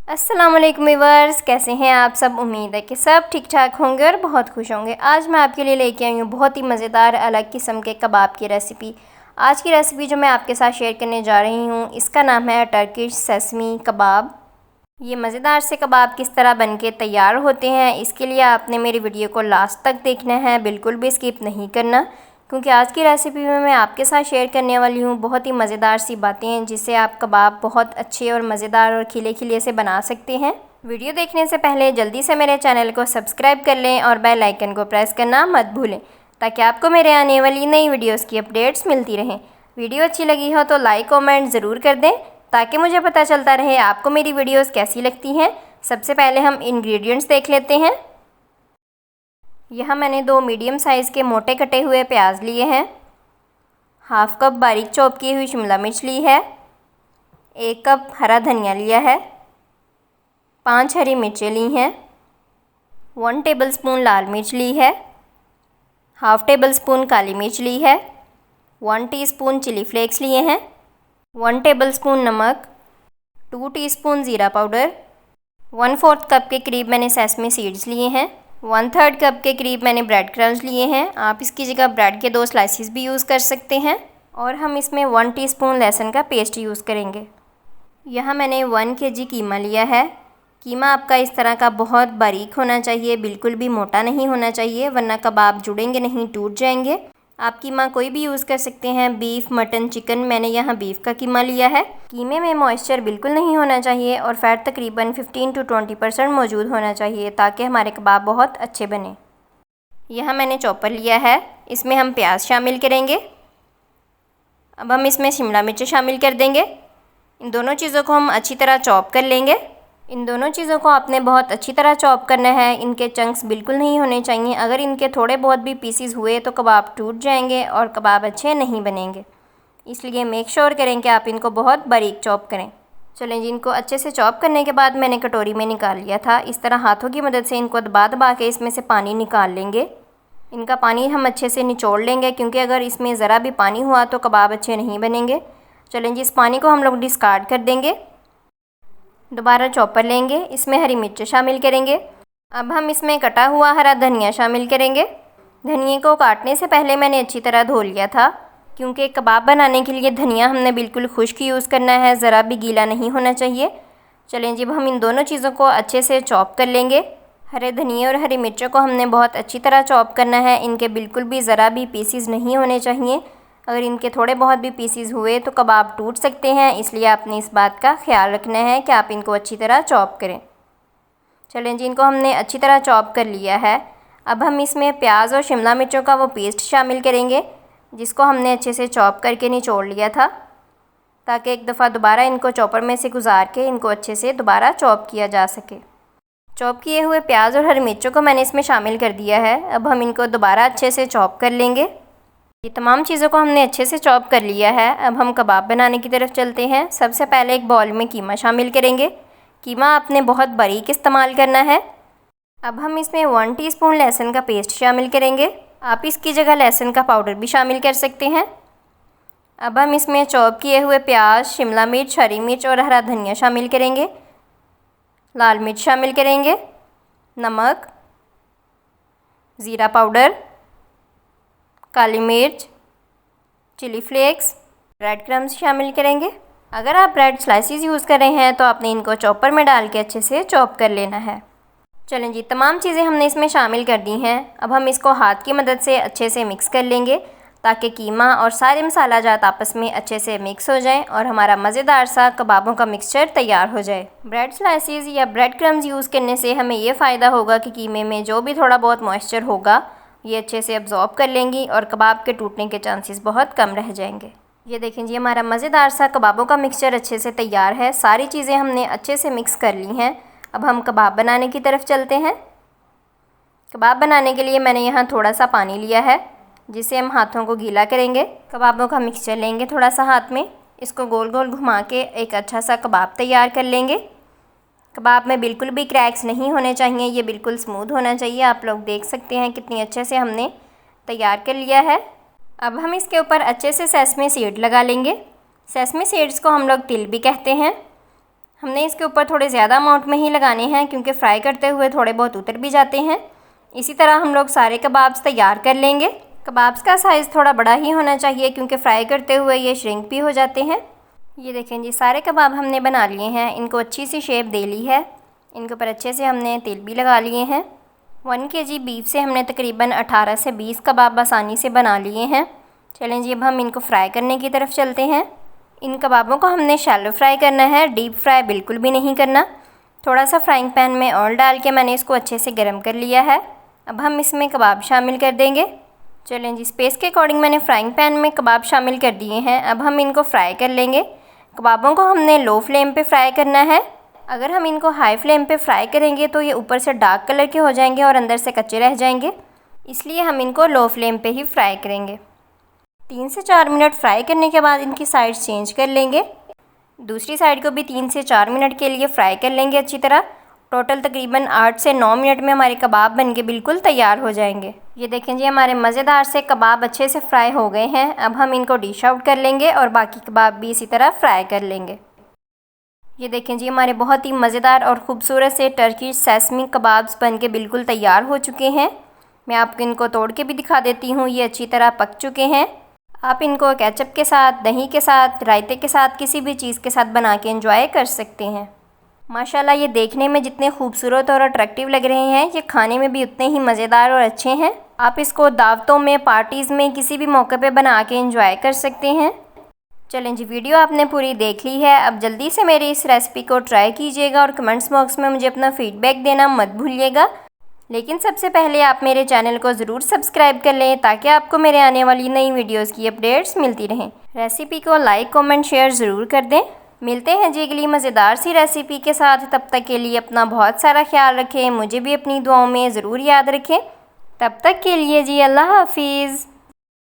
अस्सलामुअलैकुम व्यूअर्स, कैसे हैं आप सब। उम्मीद है कि सब ठीक ठाक होंगे और बहुत खुश होंगे। आज मैं आपके लिए लेके आई हूँ बहुत ही मज़ेदार अलग किस्म के कबाब की रेसिपी। आज की रेसिपी जो मैं आपके साथ शेयर करने जा रही हूँ, इसका नाम है टर्किश सेसमी कबाब। ये मज़ेदार से कबाब किस तरह बनके तैयार होते हैं, इसके लिए आपने मेरी वीडियो को लास्ट तक देखना है, बिल्कुल भी स्किप नहीं करना, क्योंकि आज की रेसिपी में मैं आपके साथ शेयर करने वाली हूँ बहुत ही मज़ेदार सी बातें हैं जिससे आप कबाब बहुत अच्छे और मज़ेदार और खिले खिले से बना सकते हैं। वीडियो देखने से पहले जल्दी से मेरे चैनल को सब्सक्राइब कर लें और बेल आइकन को प्रेस करना मत भूलें, ताकि आपको मेरे आने वाली नई वीडियोस की अपडेट्स मिलती रहें। वीडियो अच्छी लगी हो तो लाइक कमेंट ज़रूर कर दें, ताकि मुझे पता चलता रहे आपको मेरी वीडियोस कैसी लगती हैं। सबसे पहले हम इंग्रेडिएंट्स देख लेते हैं। यहाँ मैंने 2 मीडियम साइज़ के मोटे कटे हुए प्याज लिए हैं, हाफ़ कप बारीक चॉप की हुई शिमला मिर्च ली है, 1 कप हरा धनिया लिया है, 5 हरी मिर्चें ली हैं, 1 टेबलस्पून लाल मिर्च ली है, हाफ़ टेबलस्पून काली मिर्च ली है, 1 टीस्पून चिली फ्लेक्स लिए हैं, 1 टेबलस्पून नमक, 2 टीस्पून ज़ीरा पाउडर, 1/4 कप के करीब मैंने सेसमी सीड्स लिए हैं, 1/3 कप के करीब मैंने ब्रेड क्रम्स लिए हैं। आप इसकी जगह ब्रेड के 2 स्लाइसिस भी यूज़ कर सकते हैं। और हम इसमें 1 टीस्पून लहसुन का पेस्ट यूज़ करेंगे। यहाँ मैंने 1 केजी कीमा लिया है। कीमा आपका इस तरह का बहुत बारीक होना चाहिए, बिल्कुल भी मोटा नहीं होना चाहिए, वरना कबाब जुड़ेंगे नहीं, टूट जाएंगे। आप कीमा कोई भी यूज़ कर सकते हैं, बीफ, मटन, चिकन। मैंने यहाँ बीफ का कीमा लिया है। कीमे में मॉइस्चर बिल्कुल नहीं होना चाहिए और फैट तकरीबन 15 to 20% मौजूद होना चाहिए, ताकि हमारे कबाब बहुत अच्छे बने। यहाँ मैंने चॉपर लिया है, इसमें हम प्याज शामिल करेंगे। अब हम इसमें शिमला मिर्च शामिल कर देंगे। इन दोनों चीज़ों को हम अच्छी तरह चॉप कर लेंगे। इन दोनों चीज़ों को आपने बहुत अच्छी तरह चॉप करना है। इनके चंक्स बिल्कुल नहीं होने चाहिए। अगर इनके थोड़े बहुत भी पीसीज हुए तो कबाब टूट जाएंगे और कबाब अच्छे नहीं बनेंगे। इसलिए मेक श्योर करें कि आप इनको बहुत बारीक चॉप करें। चलें जी, इनको अच्छे से चॉप करने के बाद मैंने कटोरी में निकाल लिया था। इस तरह हाथों की मदद से इनको दबा दबा के इसमें से पानी निकाल लेंगे। इनका पानी हम अच्छे से निचोड़ लेंगे, क्योंकि अगर इसमें ज़रा भी पानी हुआ तो कबाब अच्छे नहीं बनेंगे। चलें जी, इस पानी को हम लोग डिस्कार्ड कर देंगे। दोबारा चॉपर लेंगे, इसमें हरी मिर्च शामिल करेंगे। अब हम इसमें कटा हुआ हरा धनिया शामिल करेंगे। धनिए को काटने से पहले मैंने अच्छी तरह धो लिया था, क्योंकि कबाब बनाने के लिए धनिया हमने बिल्कुल खुश्क यूज़ करना है, ज़रा भी गीला नहीं होना चाहिए। चलें जी, अब हम इन दोनों चीज़ों को अच्छे से चॉप कर लेंगे। हरे धनिए और हरी मिर्चों को हमने बहुत अच्छी तरह चॉप करना है। इनके बिल्कुल भी ज़रा भी पीसीज नहीं होने चाहिए। अगर इनके थोड़े बहुत भी पीसीज हुए तो कबाब टूट सकते हैं, इसलिए आपने इस बात का ख्याल रखना है कि आप इनको अच्छी तरह चॉप करें। चलें जी, इनको हमने अच्छी तरह चॉप कर लिया है। अब हम इसमें प्याज और शिमला मिर्चों का वो पेस्ट शामिल करेंगे, जिसको हमने अच्छे से चॉप करके निचोड़ लिया था, ताकि एक दफ़ा दोबारा इनको चॉपर में से गुजार के इनको अच्छे से दोबारा चॉप किया जा सके। चॉप किए हुए प्याज और हरी मिर्चों को मैंने इसमें शामिल कर दिया है। अब हम इनको दोबारा अच्छे से चॉप कर लेंगे। ये तमाम चीज़ों को हमने अच्छे से चॉप कर लिया है। अब हम कबाब बनाने की तरफ चलते हैं। सबसे पहले एक बाउल में कीमा शामिल करेंगे। कीमा आपने बहुत बारीक इस्तेमाल करना है। अब हम इसमें 1 टीस्पून लहसुन का पेस्ट शामिल करेंगे। आप इसकी जगह लहसुन का पाउडर भी शामिल कर सकते हैं। अब हम इसमें चॉप किए हुए प्याज, शिमला मिर्च, हरी मिर्च और हरा धनिया शामिल करेंगे। लाल मिर्च शामिल करेंगे, नमक, ज़ीरा पाउडर, काली मिर्च, चिली फ्लेक्स, ब्रेड क्रम्स शामिल करेंगे। अगर आप ब्रेड स्लाइसिस यूज़ कर रहे हैं तो आपने इनको चॉपर में डाल के अच्छे से चॉप कर लेना है। चलें जी, तमाम चीज़ें हमने इसमें शामिल कर दी हैं। अब हम इसको हाथ की मदद से अच्छे से मिक्स कर लेंगे, ताकि कीमा और सारे मसाला जात आपस में अच्छे से मिक्स हो जाएं और हमारा मज़ेदार सा कबाबों का मिक्सचर तैयार हो जाए। ब्रेड स्लाइसिस या ब्रेड क्रम्स यूज़ करने से हमें ये फ़ायदा होगा कि कीमे में जो भी थोड़ा बहुत मॉइस्चर होगा ये अच्छे से अब्जॉर्ब कर लेंगी और कबाब के टूटने के चांसेस बहुत कम रह जाएंगे। ये देखें जी, हमारा मज़ेदार सा कबाबों का मिक्सचर अच्छे से तैयार है। सारी चीज़ें हमने अच्छे से मिक्स कर ली हैं। अब हम कबाब बनाने की तरफ चलते हैं। कबाब बनाने के लिए मैंने यहाँ थोड़ा सा पानी लिया है, जिसे हम हाथों को गीला करेंगे। कबाबों का मिक्सचर लेंगे थोड़ा सा हाथ में, इसको गोल गोल घुमा के एक अच्छा सा कबाब तैयार कर लेंगे। कबाब में बिल्कुल भी क्रैक्स नहीं होने चाहिए, ये बिल्कुल स्मूथ होना चाहिए। आप लोग देख सकते हैं कितनी अच्छे से हमने तैयार कर लिया है। अब हम इसके ऊपर अच्छे से सेसमी सीड लगा लेंगे। सेसमी सीड्स को हम लोग तिल भी कहते हैं। हमने इसके ऊपर थोड़े ज़्यादा अमाउंट में ही लगाने हैं क्योंकि फ्राई करते हुए थोड़े बहुत उतर भी जाते हैं। इसी तरह हम लोग सारे कबाब्स तैयार कर लेंगे। कबाब्स का साइज़ थोड़ा बड़ा ही होना चाहिए क्योंकि फ्राई करते हुए ये श्रिंक भी हो जाते हैं। ये देखें जी, सारे कबाब हमने बना लिए हैं। इनको अच्छी सी शेप दे ली है। इनके ऊपर अच्छे से हमने तेल भी लगा लिए हैं। 1 kg बीफ से हमने तकरीबन 18 से 20 कबाब आसानी से बना लिए हैं। चलें जी, अब हम इनको फ्राई करने की तरफ चलते हैं। इन कबाबों को हमने शैलो फ्राई करना है, डीप फ्राई बिल्कुल भी नहीं करना। थोड़ा सा फ्राइंग पैन में ऑयल डाल के मैंने इसको अच्छे से गर्म कर लिया है। अब हम इसमें कबाब शामिल कर देंगे। चलें जी, स्पेस के अकॉर्डिंग मैंने फ्राइंग पैन में कबाब शामिल कर दिए हैं। अब हम इनको फ्राई कर लेंगे। कबाबों को हमने लो फ्लेम पे फ्राई करना है। अगर हम इनको हाई फ्लेम पे फ्राई करेंगे तो ये ऊपर से डार्क कलर के हो जाएंगे और अंदर से कच्चे रह जाएंगे, इसलिए हम इनको लो फ्लेम पे ही फ्राई करेंगे। 3 से 4 मिनट फ्राई करने के बाद इनकी साइड चेंज कर लेंगे। दूसरी साइड को भी 3 से 4 मिनट के लिए फ्राई कर लेंगे अच्छी तरह। टोटल तकरीबन 8 से 9 मिनट में हमारे कबाब बनके बिल्कुल तैयार हो जाएंगे। ये देखें जी, हमारे मज़ेदार से कबाब अच्छे से फ्राई हो गए हैं। अब हम इनको डिश आउट कर लेंगे और बाकी कबाब भी इसी तरह फ्राई कर लेंगे। ये देखें जी, हमारे बहुत ही मज़ेदार और ख़ूबसूरत से टर्किश सेसमी कबाब्स बनके बिल्कुल तैयार हो चुके हैं। मैं आपको इनको तोड़ के भी दिखा देती हूँ। ये अच्छी तरह पक चुके हैं। आप इनको केचप के साथ, दही के साथ, रायते के साथ, किसी भी चीज़ के साथ बना के एंजॉय कर सकते हैं। माशाल्लाह, ये देखने में जितने खूबसूरत और अट्रैक्टिव लग रहे हैं, ये खाने में भी उतने ही मज़ेदार और अच्छे हैं। आप इसको दावतों में, पार्टीज़ में, किसी भी मौके पे बना के एंजॉय कर सकते हैं। चलें जी, वीडियो आपने पूरी देख ली है। अब जल्दी से मेरी इस रेसिपी को ट्राई कीजिएगा और कमेंट्स बॉक्स में मुझे अपना फ़ीडबैक देना मत भूलिएगा। लेकिन सबसे पहले आप मेरे चैनल को ज़रूर सब्सक्राइब कर लें ताकि आपको मेरे आने वाली नई वीडियोस की अपडेट्स मिलती रहें। रेसिपी को लाइक, कमेंट, शेयर ज़रूर कर दें। मिलते हैं जी अगली मज़ेदार सी रेसिपी के साथ। तब तक के लिए अपना बहुत सारा ख्याल रखें। मुझे भी अपनी दुआओं में ज़रूर याद रखें। तब तक के लिए जी, अल्लाह हाफिज़।